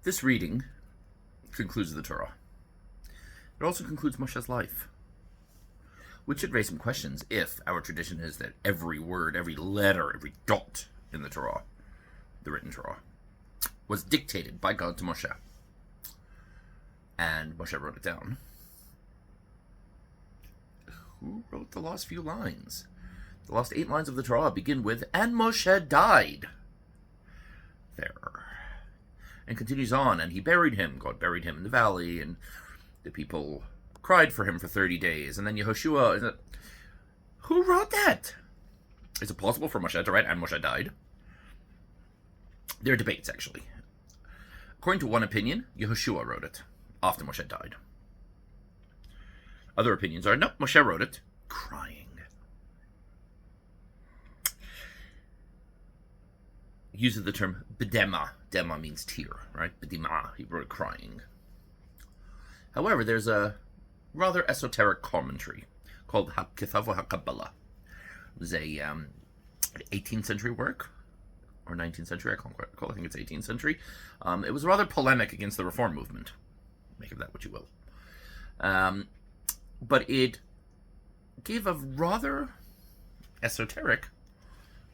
This reading concludes the Torah. It also concludes Moshe's life, which should raise some questions if our tradition is that every word, every letter, every dot in the Torah, the written Torah, was dictated by God to Moshe. And Moshe wrote it down. Who wrote the last few lines? The last 8 lines of the Torah begin with, "And Moshe died there." And continues on, and he buried him. God buried him in the valley, and the people cried for him for 30 days. And then Yehoshua... Who wrote that? Is it possible for Moshe to write, "And Moshe died"? There are debates, actually. According to one opinion, Yehoshua wrote it after Moshe died. Other opinions are, no, Moshe wrote it crying. Uses the term bedema. Dema means tear, right? Bedima, he wrote it crying. However, there's a rather esoteric commentary called Ketavo HaKabbalah. It was a 18th century work, or 19th century, I can't quite recall, I think it's 18th century. It was rather polemic against the Reform movement. Make of that what you will. But it gave a rather esoteric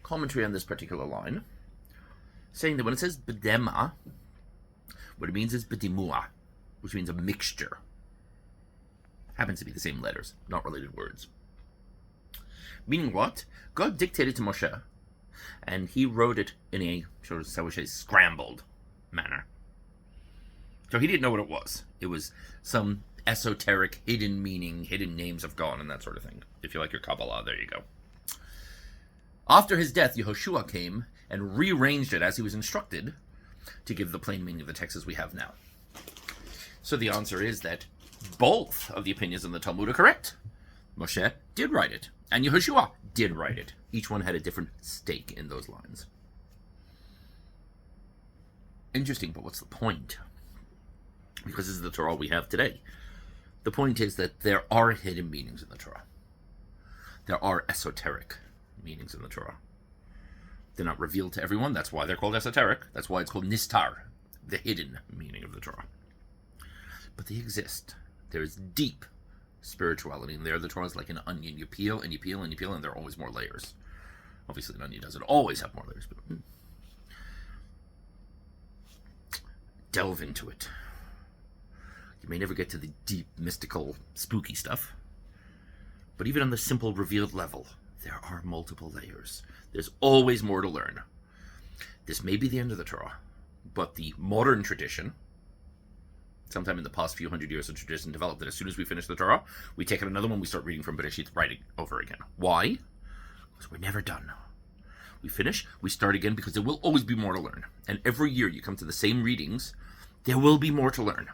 commentary on this particular line, saying that when it says bedema, what it means is bedimua, which means a mixture. Happens to be the same letters, not related words. Meaning what? God dictated to Moshe, and he wrote it in a, shall we say, scrambled manner. So he didn't know what it was. It was some esoteric, hidden meaning, hidden names of God, and that sort of thing. If you like your Kabbalah, there you go. After his death, Yehoshua came and rearranged it as he was instructed to give the plain meaning of the text as we have now. So the answer is that both of the opinions in the Talmud are correct. Moshe did write it, and Yehoshua did write it. Each one had a different stake in those lines. Interesting, but what's the point? Because this is the Torah we have today. The point is that there are hidden meanings in the Torah. There are esoteric meanings in the Torah. They're not revealed to everyone. That's why they're called esoteric. That's why it's called nistar, the hidden meaning of the Torah. But they exist. There is deep spirituality in there. The Torah is like an onion. You peel and you peel and you peel, and there are always more layers. Obviously, an onion doesn't always have more layers, but delve into it. You may never get to the deep, mystical, spooky stuff, but even on the simple, revealed level, there are multiple layers. There's always more to learn. This may be the end of the Torah, but the modern tradition, sometime in the past few hundred years, the tradition developed that as soon as we finish the Torah, we take out another one, we start reading from Bereshit, writing over again. Why? Because we're never done. We finish, we start again, because there will always be more to learn. And every year you come to the same readings, there will be more to learn.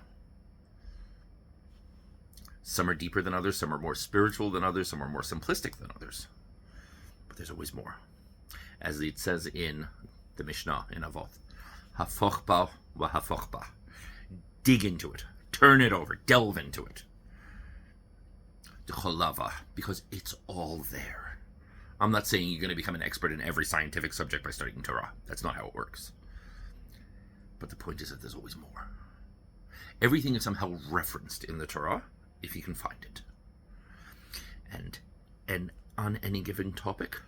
Some are deeper than others, some are more spiritual than others, some are more simplistic than others. But there's always more. As it says in the Mishnah in weZoth, hafochba wa hafochba. Dig into it, turn it over, delve into it. D'cholava, because it's all there. I'm not saying you're going to become an expert in every scientific subject by studying Torah. That's not how it works. But the point is that there's always more. Everything is somehow referenced in the Torah, if you can find it. And on any given topic,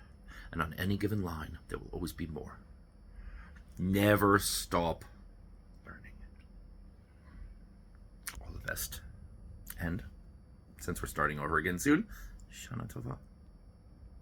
and on any given line, there will always be more. Never stop learning. All the best. And since we're starting over again soon, Shana Tova.